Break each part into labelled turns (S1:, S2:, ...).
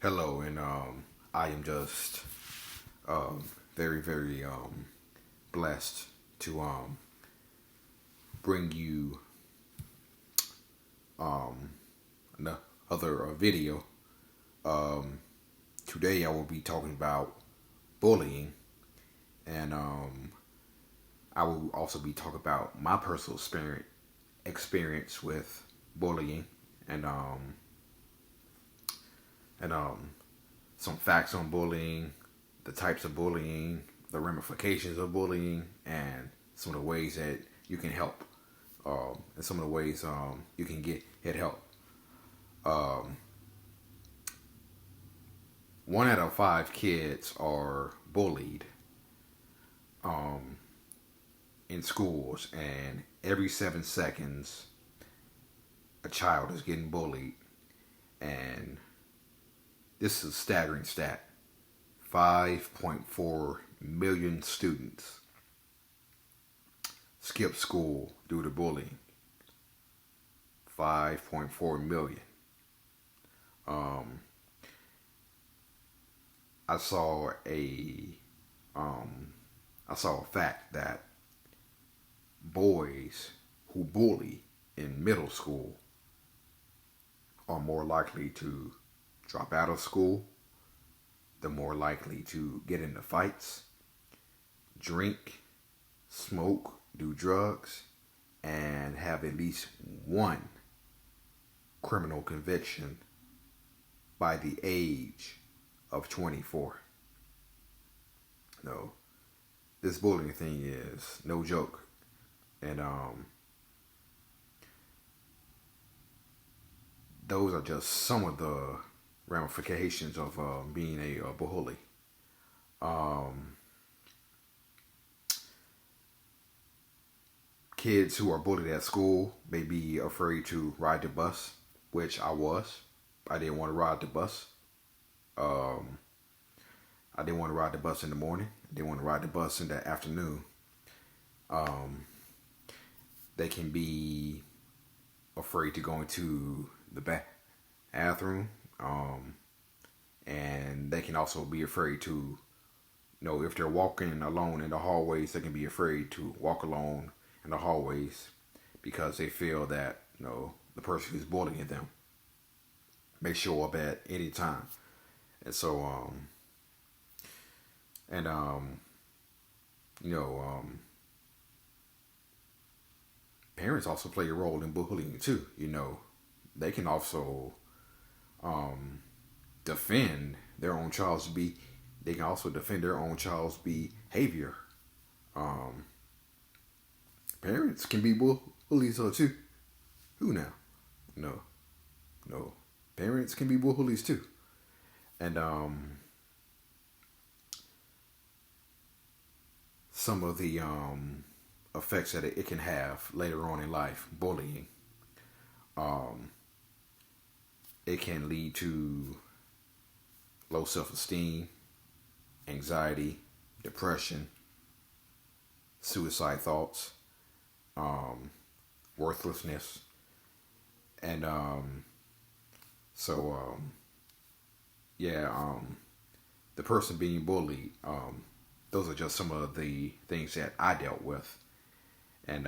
S1: Hello, and I am just very, very blessed to bring you another video. Um, Today, I will be talking about bullying, and I will also be talking about my personal experience with bullying, and um, and some facts on bullying, the types of bullying, the ramifications of bullying, and some of the ways that you can help, and some of the ways you can get help. Um, 1 out of 5 kids are bullied um, in schools, and every 7 seconds, a child is getting bullied. And this is a staggering stat: 5.4 million students skip school due to bullying. 5.4 million. Um, I saw a um, I saw a fact that boys who bully in middle school are more likely to drop out of school. They're more likely to get into fights, drink, smoke, do drugs, and have at least one criminal conviction by the age of 24. No, this bullying thing is no joke, and those are just some of the ramifications of being a bully. Um, Kids who are bullied at school may be afraid to ride the bus, which I was. I didn't want to ride the bus. Um, I didn't want to ride the bus in the morning. I didn't want to ride the bus in the afternoon. Um, they can be afraid to go into the bathroom, and they can also be afraid to, if they're walking alone in the hallways, they can be afraid to walk alone in the hallways because they feel that the person who's bullying them may show up at any time. And so and you know parents also play a role in bullying too. They can also um, defend their own child's be they can also defend their own child's behavior. Um, Parents can be bullies too. Who now? No, no. Parents can be bullies too, and some of the effects that it can have later on in life. Bullying. Um, it can lead to low self-esteem, anxiety, depression, suicide thoughts, um, worthlessness, and so yeah, the person being bullied. Those are just some of the things that I dealt with, and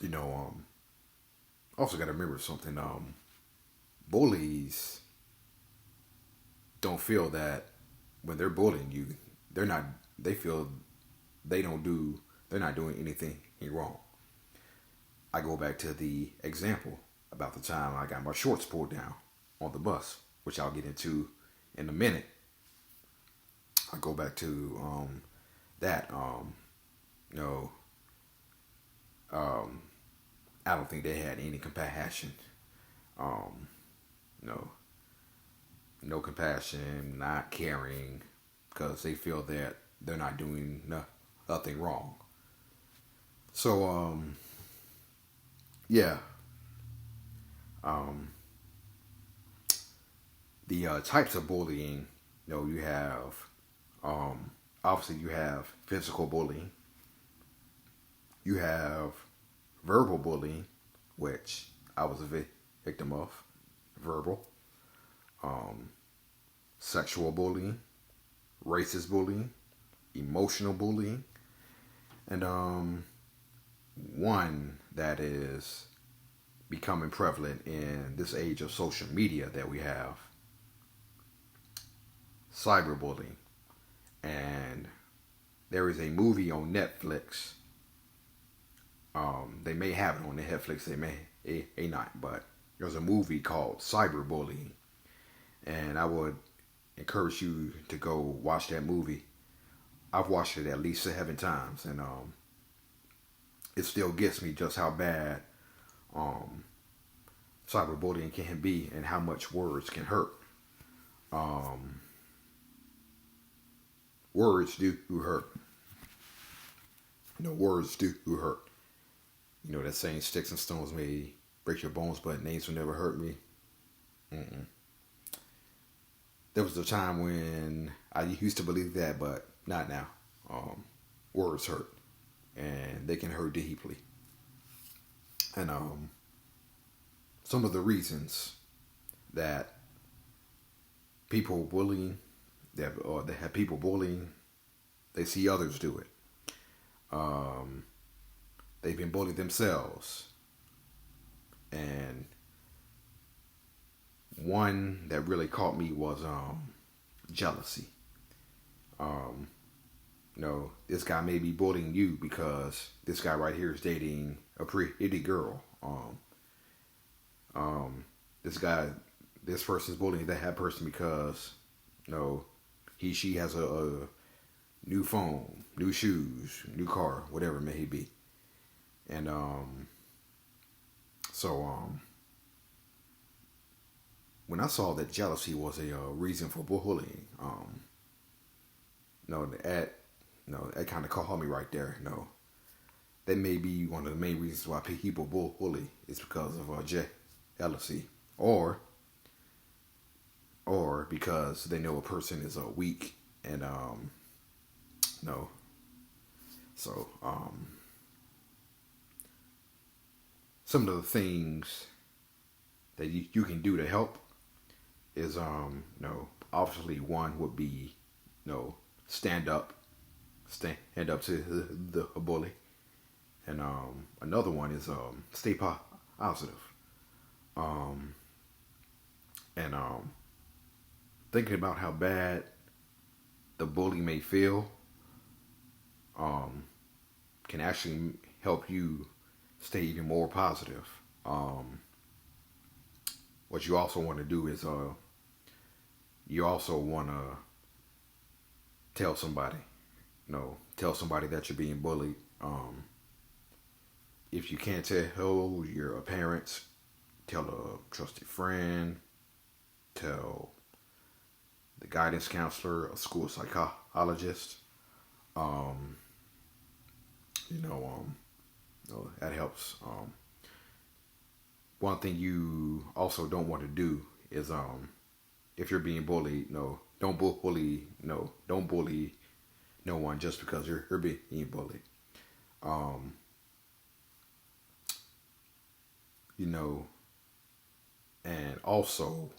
S1: you know, also got to remember something. Bullies don't feel that when they're bullying you, they're not. They feel they don't do. They're not doing anything wrong. I go back to the example about the time I got my shorts pulled down on the bus, which I'll get into in a minute. I go back to that. You know, um, I don't think they had any compassion. Um, no, no compassion, not caring, because they feel that they're not doing nothing wrong. So, yeah, um, the types of bullying, you have, obviously, you have physical bullying, you have verbal bullying, which I was a victim of, verbal. um, sexual bullying, racist bullying, emotional bullying, and one that is becoming prevalent in this age of social media that we have, cyberbullying. And there is a movie on Netflix. They may have it on the Netflix, they may not, but there's a movie called Cyberbullying, and I would encourage you to go watch that movie. I've watched it at least 7 times, and it still gets me just how bad um, cyberbullying can be and how much words can hurt. Um, Words do hurt. Words do hurt. That saying, sticks and stones may break your bones, but names will never hurt me. Mm-mm. There was a time when I used to believe that, but not now. Words hurt, and they can hurt deeply. And some of the reasons that people bullying, that have people bullying, they see others do it. They've been bullied themselves, and one that really caught me was jealousy. This guy may be bullying you because this guy right here is dating a pretty girl. This person is bullying that person because she has a new phone, new shoes, new car, whatever it may be. And when I saw that jealousy was a reason for bullying, that kind of caught me right there. That may be one of the main reasons why people bully is because of jealousy, or because they know a person is weak, and no. So some of the things that you can do to help is obviously one would be stand up to the bully, and another one is stay positive, and thinking about how bad the bully may feel can actually help you stay even more positive. What you also want to do is you also want to tell somebody, that you're being bullied. If you can't tell your parents, tell a trusted friend, tell the guidance counselor, a school psychologist. That helps. One thing you also don't want to do is if you're being bullied, don't bully no one just because you're being bullied. And also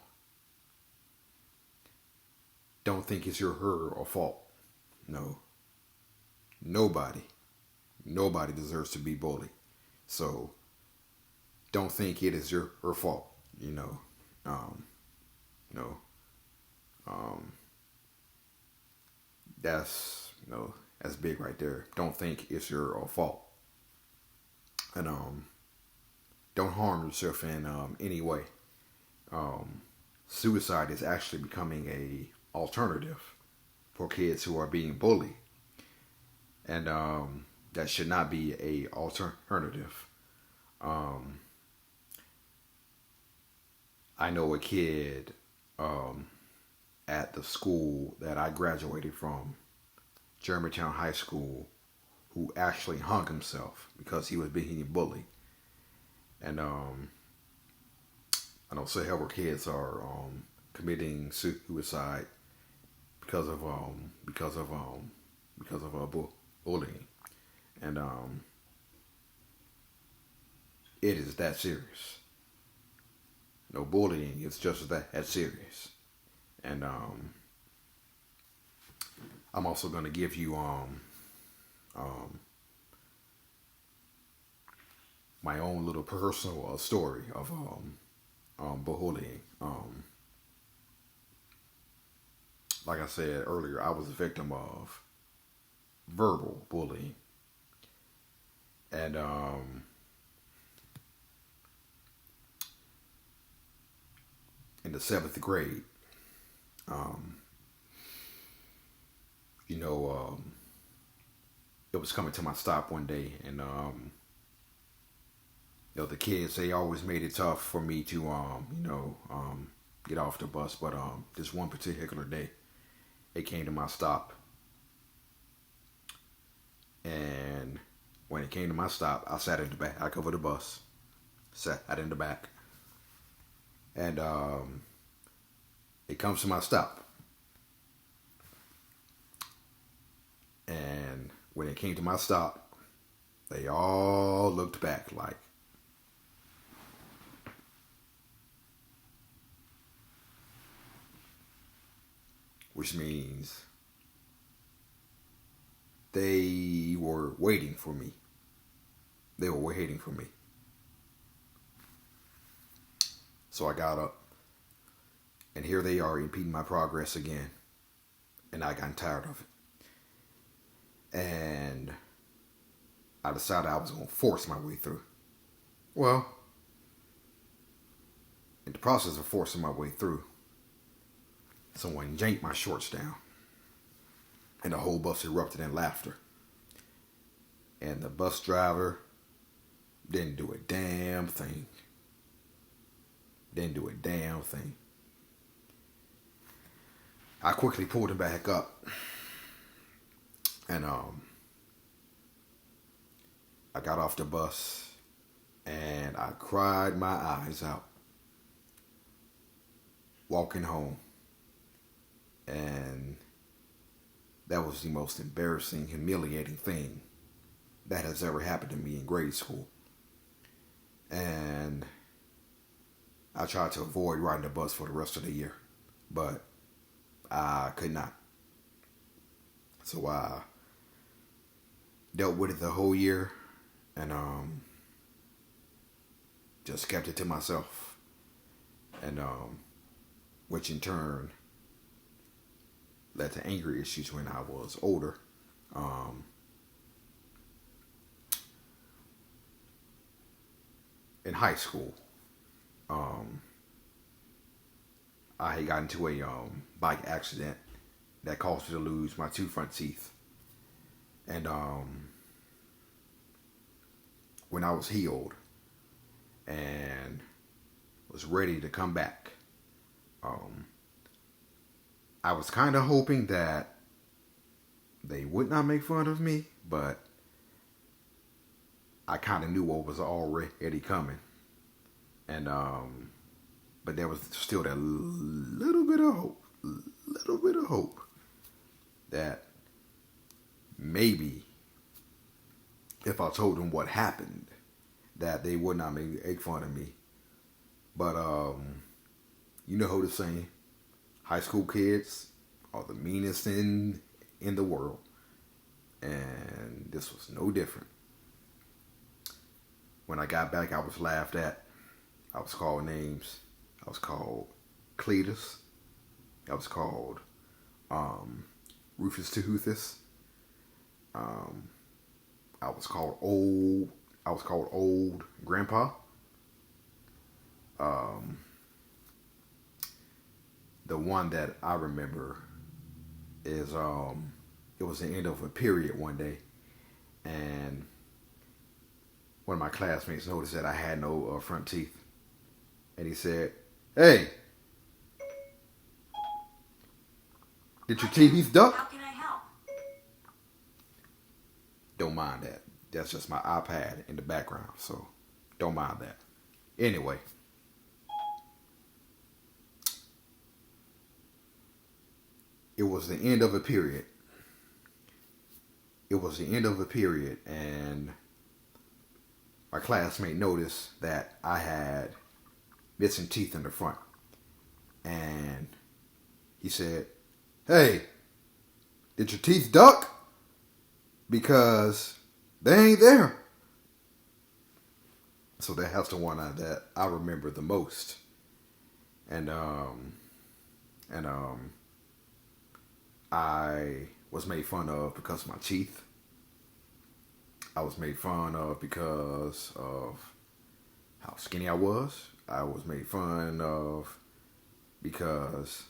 S1: don't think it's her or fault. Nobody deserves to be bullied. So don't think it is her fault. That's big right there. Don't think it's your fault, and don't harm yourself in any way. Suicide is actually becoming a alternative for kids who are being bullied, and that should not be a alternative. I know a kid at the school that I graduated from, Germantown High School, who actually hung himself because he was being bullied. And I know several kids are committing suicide because of bullying, and it is that serious. Bullying is just that serious. And I'm also going to give you um, my own little personal story of bullying. Like I said earlier, I was a victim of verbal bullying. And in the seventh grade, um, you know, it was coming to my stop one day, and the kids, they always made it tough for me to get off the bus. But this one particular day, it came to my stop, and when it came to my stop, I sat in the back of the bus, sat in the back, and it comes to my stop, and when it came to my stop, they all looked back like, which means they were waiting for me. They were waiting for me. So I got up, and here they are impeding my progress again, and I got tired of it. And I decided I was going to force my way through. Well, in the process of forcing my way through, someone yanked my shorts down, and the whole bus erupted in laughter. And the bus driver didn't do a damn thing. Didn't do a damn thing. I quickly pulled him back up, and I got off the bus, and I cried my eyes out walking home. And that was the most embarrassing, humiliating thing that has ever happened to me in grade school. And I tried to avoid riding the bus for the rest of the year, but I could not. So I dealt with it the whole year, and just kept it to myself, and which in turn led to anger issues when I was older. In high school, I had got into a bike accident that caused me to lose my two front teeth. And when I was healed and was ready to come back, I was kind of hoping that they would not make fun of me, but I kind of knew what was already coming. And but there was still that little bit of hope that maybe if I told them what happened, that they would not make fun of me. But you know how to say, high school kids are the meanest in the world, and this was no different. When I got back, I was laughed at. I was called names. I was called Cletus. I was called Rufus Tehuthus. I was called old. I was called old grandpa. The one that I remember is it was the end of a period one day, and one of my classmates noticed that I had no front teeth, and he said, "Hey, did your teeth duck?"
S2: How can I help?
S1: Don't mind that. That's just my iPad in the background, so don't mind that. Anyway, it was the end of a period. It was the end of a period, and my classmate noticed that I had missing teeth in the front. And He said, "Hey, did your teeth duck? Because they ain't there." So that's the one that I remember the most. And and I was made fun of because of my teeth. I was made fun of because of how skinny I was. I was made fun of because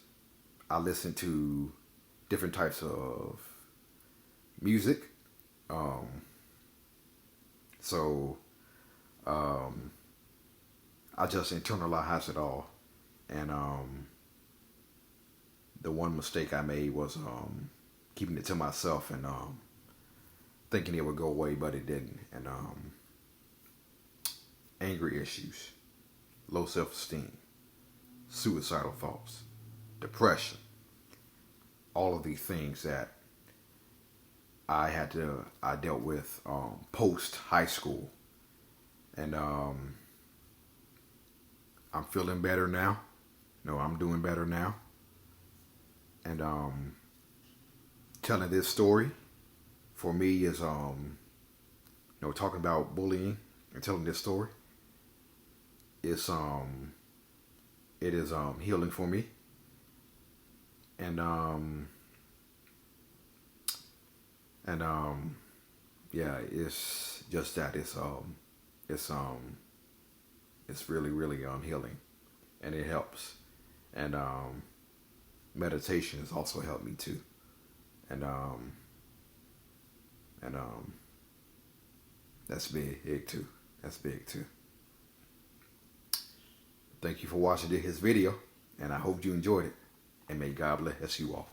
S1: I listened to different types of music. Um, so I just internalized it all. And the one mistake I made was keeping it to myself and thinking it would go away, but it didn't. And angry issues, low self-esteem, suicidal thoughts, depression, all of these things that I dealt with post high school. And I'm feeling better now. No, I'm doing better now. And telling this story for me is talking about bullying and telling this story is it is healing for me. And yeah, it's just that it's really really healing, and it helps. And meditation has also helped me too. And that's big too. That's big too. Thank you for watching this video, and I hope you enjoyed it. And may God bless you all.